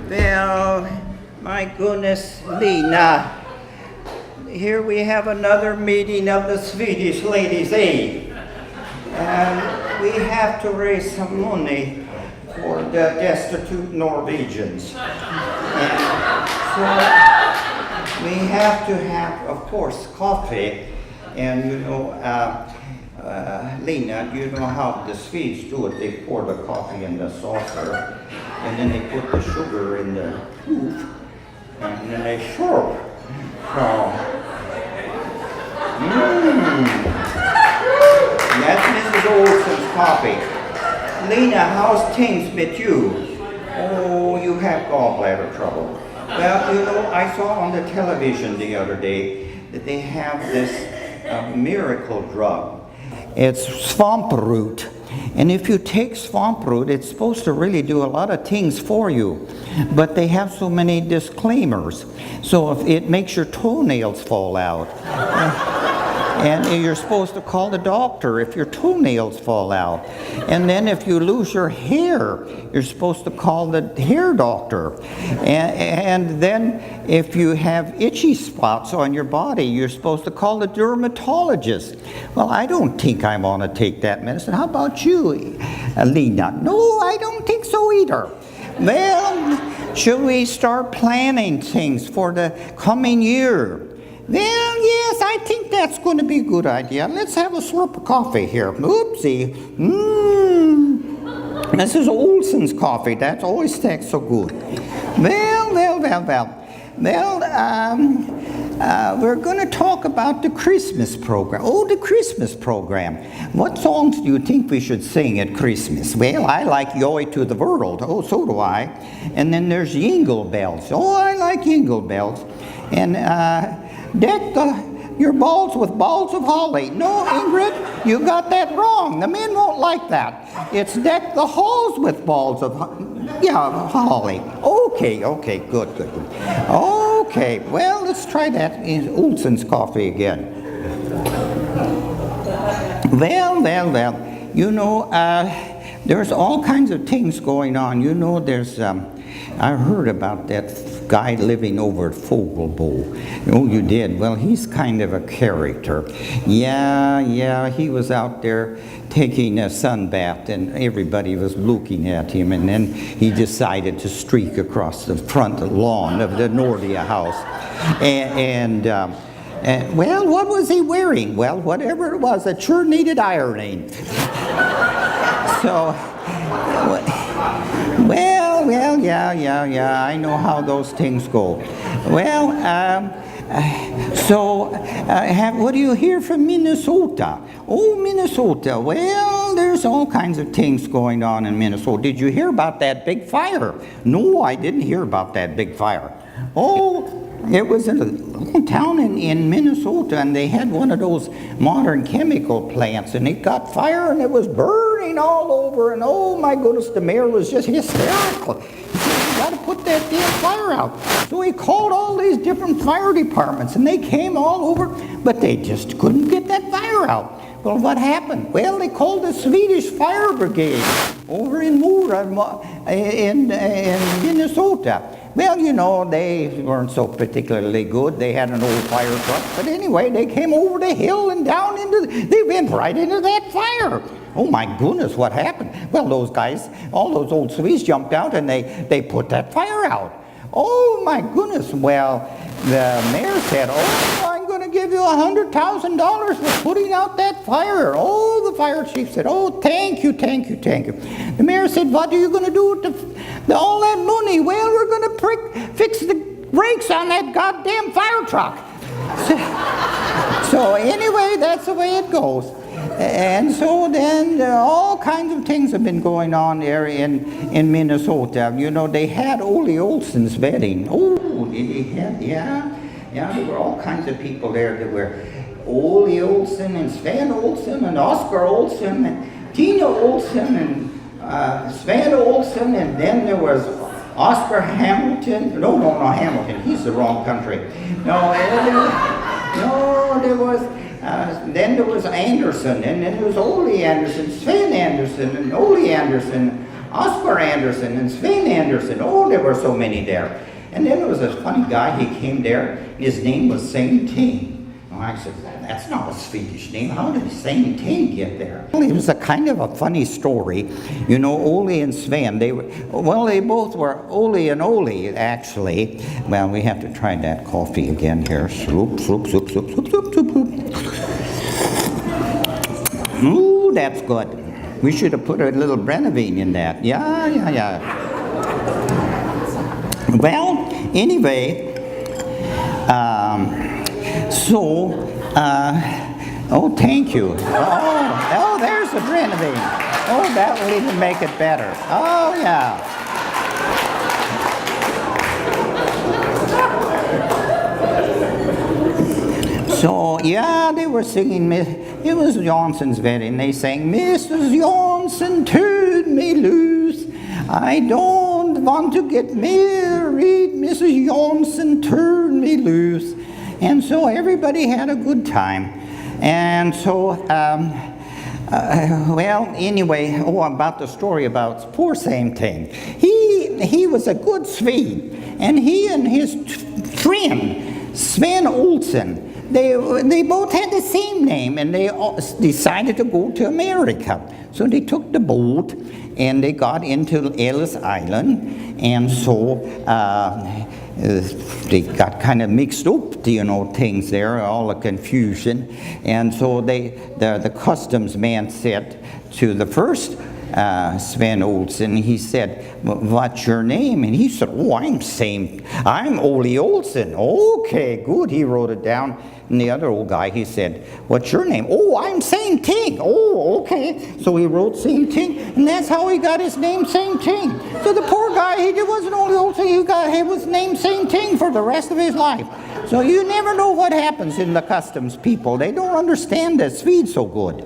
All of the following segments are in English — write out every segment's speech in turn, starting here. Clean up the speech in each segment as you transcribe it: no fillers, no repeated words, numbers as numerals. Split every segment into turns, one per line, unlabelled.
Well, my goodness, Lena. Here we have another meeting of the Swedish Ladies' Aid. And we have to raise some money for the destitute Norwegians. And so we have to have, of course, coffee. And Lena, you know how the Swedes do it. They pour the coffee in the saucer, and then they put the sugar in the tube, and then they slurp. So, that's Mrs. Olsen's coffee. Lena, how's things with you? Oh, you have gallbladder trouble. Well, I saw on the television the other day that they have this miracle drug. It's swamp root. And if you take swamp root, it's supposed to really do a lot of things for you. But they have so many disclaimers. So if it makes your toenails fall out. And you're supposed to call the doctor if your toenails fall out. And then if you lose your hair, you're supposed to call the hair doctor. And then if you have itchy spots on your body, you're supposed to call the dermatologist. Well, I don't think I want to take that medicine. How about you, Lena? No, I don't think so either. Well, should we start planning things for the coming year? Well, yes, I think that's going to be a good idea. Let's have a slurp of coffee here. Oopsie. This is Olsen's coffee. That's always tastes so good. Well, we're going to talk about the Christmas program. Oh, the Christmas program. What songs do you think we should sing at Christmas? Well, I like Joy to the World. Oh, so do I. And then there's Jingle Bells. Oh, I like Jingle Bells. And deck your balls with balls of holly. No, Ingrid, you got that wrong. The men won't like that. It's deck the halls with balls of holly. Okay, good. Okay, well, let's try that in Olsen's coffee again. Well, there's all kinds of things going on. There's, I heard about that guy living over at Fogelquist. Oh, you did? Well, he's kind of a character. Yeah, he was out there taking a sun bath, and everybody was looking at him, and then he decided to streak across the front lawn of the Nordea house. Well, what was he wearing? Well, whatever it was, it sure needed ironing. So, yeah, I know how those things go. Well, what do you hear from Minnesota? Oh, Minnesota. Well, there's all kinds of things going on in Minnesota. Did you hear about that big fire? No, I didn't hear about that big fire. Oh, it was in a little town in Minnesota, and they had one of those modern chemical plants, and it got fire, and it was burning all over, and oh my goodness, the mayor was just hysterical. He said, you got to put that damn fire out. So he called all these different fire departments, and they came all over, but they just couldn't get that fire out. Well, what happened? Well, they called the Swedish fire brigade over in Mora in Minnesota. Well, they weren't so particularly good. They had an old fire truck. But anyway, they came over the hill and down they went right into that fire. Oh my goodness, what happened? Well, those guys, all those old Swedes jumped out and they put that fire out. Oh my goodness. Well, the mayor said, I'm going to give you $100,000 for putting out that fire. Oh, the fire chief said, thank you. The mayor said, what are you going to do with all that money? Well, we're going to fix the brakes on that goddamn fire truck. So anyway, that's the way it goes. And so then all kinds of things have been going on there in Minnesota. They had Ole Olsen's wedding. Oh, they had, yeah, there were all kinds of people there. There were Ole Olsen and Sven Olsen and Oscar Olsen and Tina Olsen and Sven Olsen, and then there was Oscar Hamilton. No, Hamilton. He's the wrong country. There was. Then there was Anderson, and then there was Ole Anderson, Sven Anderson, and Ole Anderson, Oscar Anderson and Sven Anderson. Oh, there were so many there. And then there was this funny guy, he came there, his name was Same Ting. And I said, well, that's not a Swedish name. How did Same Ting get there? Well, it was a kind of a funny story. You know, Ole and Sven, they both were Ole and Ole, actually. Well, we have to try that coffee again here. Sloop, sloop, sloop, sloop, sloop, sloop, sloop, sloop. Ooh, that's good. We should have put a little Brennivine in that. Yeah. Well, anyway, oh, thank you. Oh, there's the Brennivine. Oh, that will even make it better. Oh, yeah. So, yeah, they were singing, it was Jansson's wedding. They sang, Mrs. Jansson, turn me loose. I don't want to get married. Mrs. Jansson, turn me loose. And so everybody had a good time. And so, well, anyway, about the story about poor Same Ting. He was a good Swede. And he and his friend, Sven Olsen, they both had the same name, and they decided to go to America. So they took the boat, and they got into Ellis Island, and so they got kind of mixed up, things there, all the confusion. And so the customs man said to the first Sven Olsen, he said, what's your name? And he said, I'm Ole Olsen. Okay, good. He wrote it down. And the other old guy, he said, what's your name? Oh, I'm Same Ting. Oh, okay. So he wrote Same Ting, and that's how he got his name, Same Ting. So the poor guy, he wasn't Ole Olsen, he was named Same Ting for the rest of his life. So you never know what happens in the customs people. They don't understand the Swedes so good.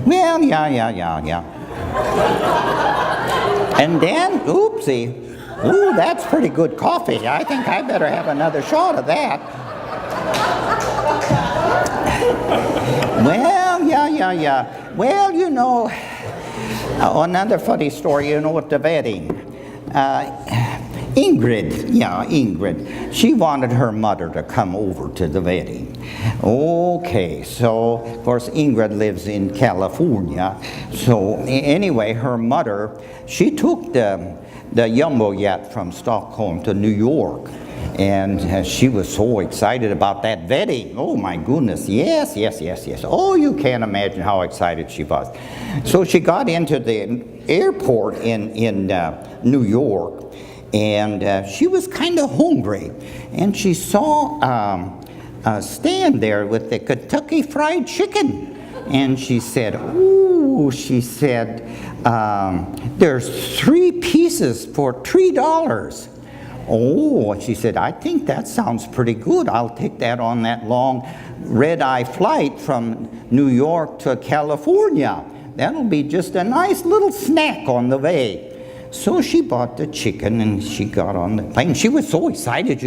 Well, yeah. And then, oopsie. Ooh, that's pretty good coffee. I think I better have another shot of that. Well, yeah. Well, another funny story, at the wedding. Ingrid, she wanted her mother to come over to the wedding. Okay, so, of course, Ingrid lives in California. So, anyway, her mother, she took the jumbo jet from Stockholm to New York. And she was so excited about that wedding. Oh my goodness, yes. Oh, you can't imagine how excited she was. So she got into the airport in New York, and she was kind of hungry. And she saw a stand there with the Kentucky Fried Chicken. And she said, there's 3 pieces for $3. Oh, she said, I think that sounds pretty good. I'll take that on that long red-eye flight from New York to California. That'll be just a nice little snack on the way. So she bought the chicken, and she got on the plane. She was so excited,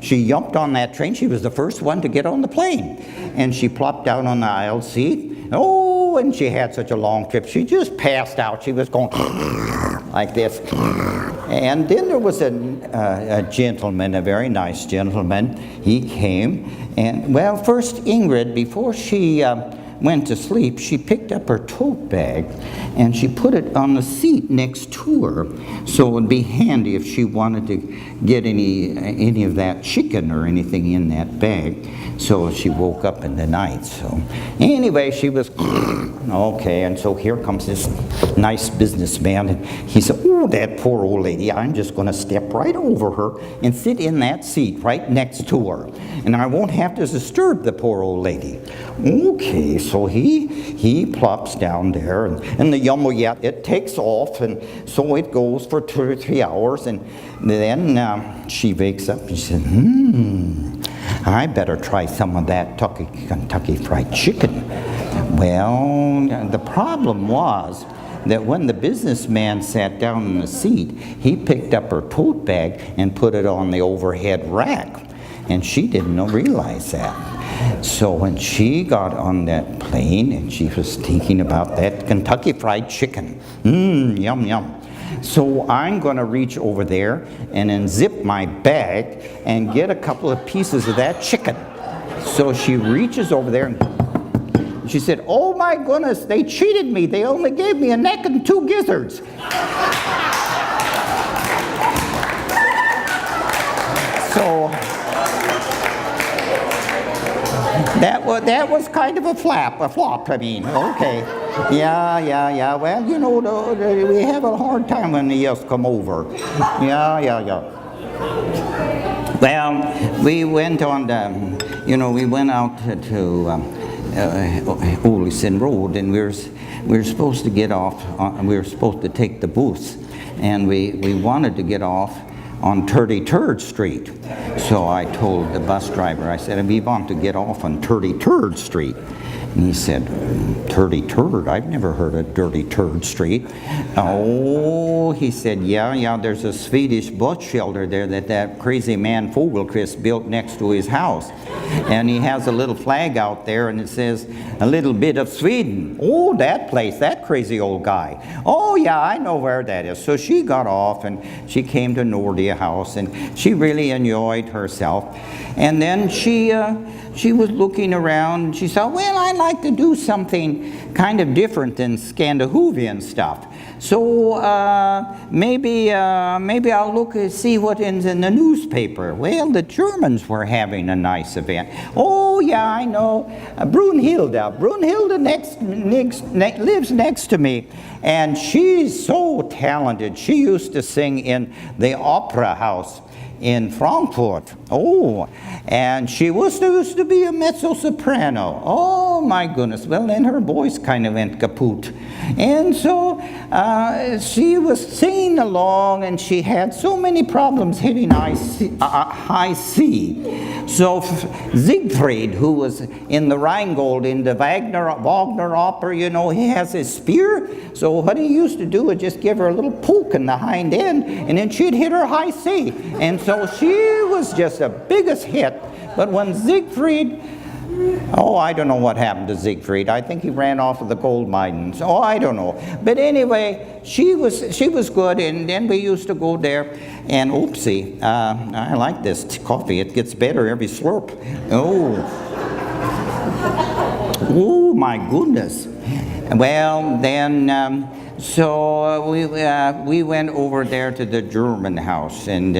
She jumped on that train. She was the first one to get on the plane. And she plopped down on the aisle seat. Oh, and she had such a long trip. She just passed out. She was going like this. And then there was a gentleman, a very nice gentleman. He came, and first Ingrid, before she went to sleep, she picked up her tote bag and she put it on the seat next to her, so it would be handy if she wanted to get any of that chicken or anything in that bag. So she woke up in the night. So anyway, she was okay, and so here comes this nice businessman, and he said, oh, that poor old lady, I'm just going to step right over her and sit in that seat right next to her, and I won't have to disturb the poor old lady. Okay, so he plops down there, and the jumbo jet, it takes off, and so it goes for 2 or 3 hours, and then she wakes up and she said, I better try some of that Kentucky Fried Chicken. Well, the problem was that when the businessman sat down in the seat, he picked up her tote bag and put it on the overhead rack, and she didn't realize that. So when she got on that plane and she was thinking about that Kentucky Fried Chicken, yum, yum. So I'm going to reach over there and unzip my bag and get a couple of pieces of that chicken. So she reaches over there and she said, "Oh my goodness, they cheated me. They only gave me a neck and 2 gizzards." So that was kind of a flop, I mean, okay. Yeah. Well, you know, we have a hard time when the yes come over. Yeah. Well, we went on we went out to Olesen Road, and we were supposed to get off, we were supposed to take the bus, and we wanted to get off on 33rd Street. So I told the bus driver, I said, "We want to get off on 33rd Street." And he said, 33rd? I've never heard of 33rd Street. Oh, he said, yeah, there's a Swedish bus shelter there that crazy man Fogelquist built next to his house. And he has a little flag out there and it says, "A little bit of Sweden." Oh, that place, that crazy old guy. Oh, yeah, I know where that is. So she got off and she came to Nordia House and she really enjoyed herself. And then she was looking around and she said, "Well, I like to do something kind of different than Scandinavian stuff. So maybe I'll look and see what is in the newspaper." Well, the Germans were having a nice event. Oh, yeah, I know. Brunhilde lives next to me. And she's so talented. She used to sing in the opera house in Frankfurt. Oh, and she used to be a mezzo-soprano. Oh my goodness. Well, then her voice kind of went kaput. And so she was singing along and she had so many problems hitting high C. So Siegfried, who was in the Rheingold, in the Wagner opera, you know, he has his spear. So what he used to do was just give her a little poke in the hind end and then she'd hit her high C. And so she was just the biggest hit. But when Siegfried, I don't know what happened to Siegfried. I think he ran off of the gold mines. Oh, I don't know. But anyway, she was good, and then we used to go there. And oopsie, I like this coffee. It gets better every slurp. Oh my goodness. Well, then. So we went over there to the German house, and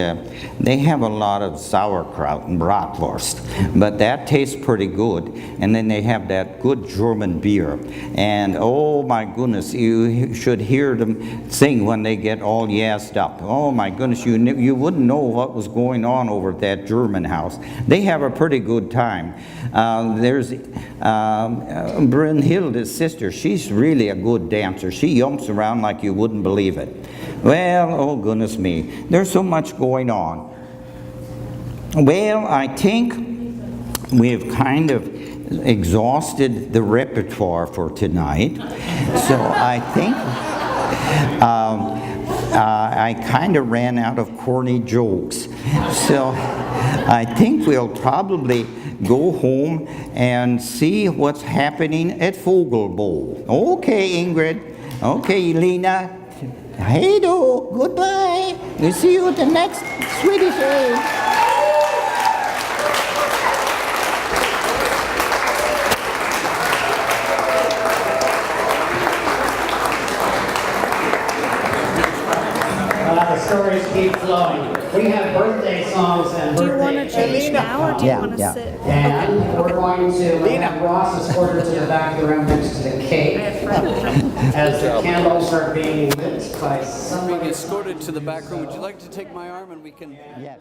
they have a lot of sauerkraut and bratwurst, but that tastes pretty good. And then they have that good German beer, and oh my goodness, you should hear them sing when they get all yassed up. Oh my goodness, you wouldn't know what was going on over at that German house. They have a pretty good time. There's Brunhilde's sister. She's really a good dancer. She jumps around like you wouldn't believe it. Well, oh goodness me, there's so much going on. Well, I think we've kind of exhausted the repertoire for tonight. So I think I kind of ran out of corny jokes. So I think we'll probably go home and see what's happening at Fogelbowl. Okay, Ingrid. Okay, Lena. Hey do. Goodbye. We'll see you at the next Swedish Age.
The stories keep flowing. We have birthday songs and
Do you want
birthday
to change
cakes.
now, or do you want to sit?
And we're going to have Ross escorted to the back of the room next to the cake as the candles are being lit by somebody.
Being escorted to the back room. Would you like to take my arm and we can...
Yes.